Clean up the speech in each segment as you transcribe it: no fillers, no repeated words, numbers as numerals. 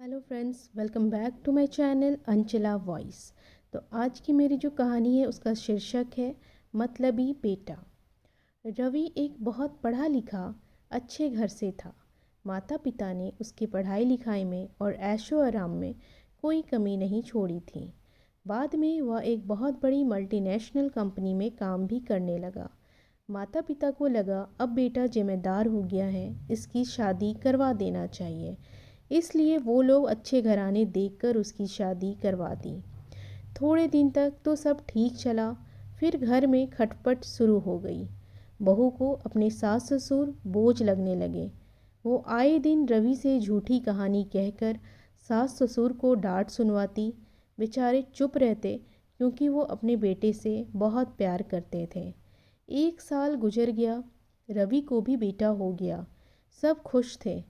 Hello friends, welcome back to my channel Anchala voice. तो आज की मेरी जो कहानी है उसका शीर्षक है मतलबी बेटा। रवि एक बहुत पढ़ा लिखा अच्छे घर से था। माता पिता ने उसकी पढ़ाई लिखाई में और ऐशो आराम में कोई कमी नहीं छोड़ी थी। बाद में वह एक बहुत बड़ी मल्टीनेशनल कंपनी में काम भी करने लगा। माता पिता को लगा अब बेटा जिम्मेदार हो गया है, इसकी शादी करवा देना चाहिए। इसलिए वो लोग अच्छे घराने देखकर उसकी शादी करवा दी। थोड़े दिन तक तो सब ठीक चला, फिर घर में खटपट शुरू हो गई। बहू को अपने सास ससुर बोझ लगने लगे। वो आए दिन रवि से झूठी कहानी कहकर सास ससुर को डांट सुनवाती। बेचारे चुप रहते क्योंकि वो अपने बेटे से बहुत प्यार करते थे। 1 साल गुजर गया, रवि को भी बेटा हो गया। सब खुश थे।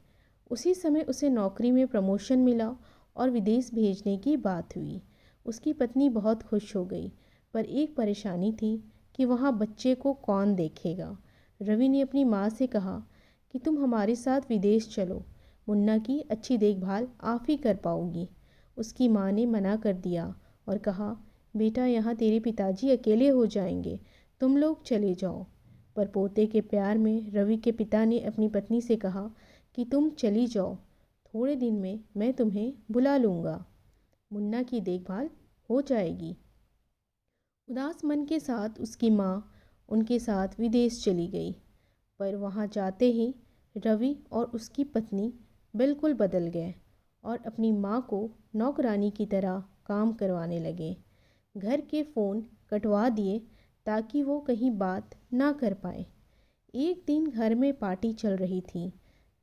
उसी समय उसे नौकरी में प्रमोशन मिला और विदेश भेजने की बात हुई। उसकी पत्नी बहुत खुश हो गई, पर एक परेशानी थी कि वहाँ बच्चे को कौन देखेगा। रवि ने अपनी माँ से कहा कि तुम हमारे साथ विदेश चलो, मुन्ना की अच्छी देखभाल आप ही कर पाओगी। उसकी माँ ने मना कर दिया और कहा, बेटा यहाँ तेरे पिताजी अकेले हो जाएंगे, तुम लोग चले जाओ। पर पोते के प्यार में रवि के पिता ने अपनी पत्नी से कहा कि तुम चली जाओ, थोड़े दिन में मैं तुम्हें बुला लूँगा, मुन्ना की देखभाल हो जाएगी। उदास मन के साथ उसकी माँ उनके साथ विदेश चली गई। पर वहाँ जाते ही रवि और उसकी पत्नी बिल्कुल बदल गए और अपनी माँ को नौकरानी की तरह काम करवाने लगे। घर के फ़ोन कटवा दिए ताकि वो कहीं बात ना कर पाए। एक दिन घर में पार्टी चल रही थी,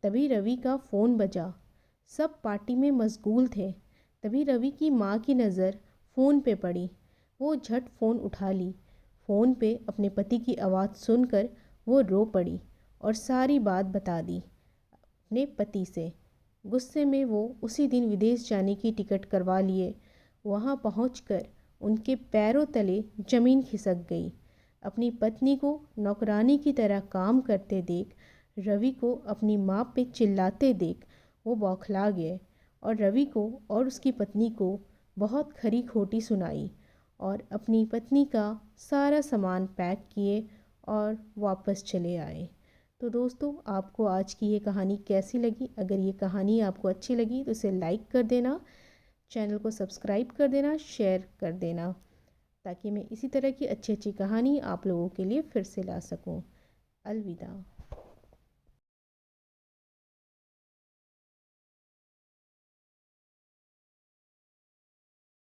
तभी रवि का फ़ोन बजा। सब पार्टी में मशगूल थे। तभी रवि की माँ की नज़र फ़ोन पे पड़ी। वो झट फ़ोन उठा ली। फ़ोन पे अपने पति की आवाज़ सुनकर वो रो पड़ी और सारी बात बता दी अपने पति से। गुस्से में वो उसी दिन विदेश जाने की टिकट करवा लिए। वहाँ पहुँचकर उनके पैरों तले ज़मीन खिसक गई। अपनी पत्नी को नौकरानी की तरह काम करते देख, रवि को अपनी माँ पे चिल्लाते देख वो बौखला गए और रवि को और उसकी पत्नी को बहुत खरी खोटी सुनाई और अपनी पत्नी का सारा सामान पैक किए और वापस चले आए। तो दोस्तों, आपको आज की ये कहानी कैसी लगी? अगर ये कहानी आपको अच्छी लगी तो इसे लाइक कर देना, चैनल को सब्सक्राइब कर देना, शेयर कर देना, ताकि मैं इसी तरह की अच्छी अच्छी कहानी आप लोगों के लिए फिर से ला सकूं। अलविदा।